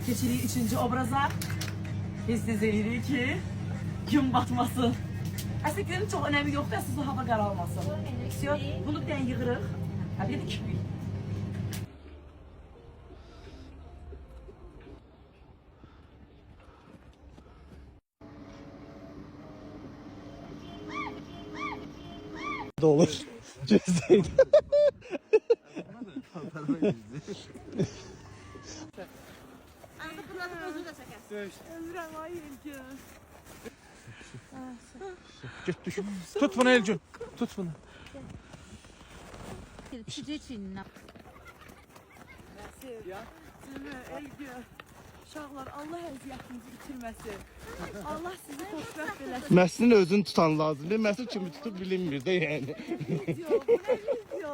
Keçirik üçüncü obraza. Biz deyirik ki gün batmasın. Aslında günün çok önemi yok da siz hava qaralmasın. Bunu bir dənə yığırıq. Ha, bir də kipi. Da olur. Cüzdeydi. Git düş. Tut bunu Elcun. Tut bunu. Uşaqlar, Allah əziyyətinizi bitirməsin. Allah sizi xoşbəxt eləsin. Məslin özünü tutan lazımdır. Məsl kimi tutub bilinmir də yəni. Video, bu nə video?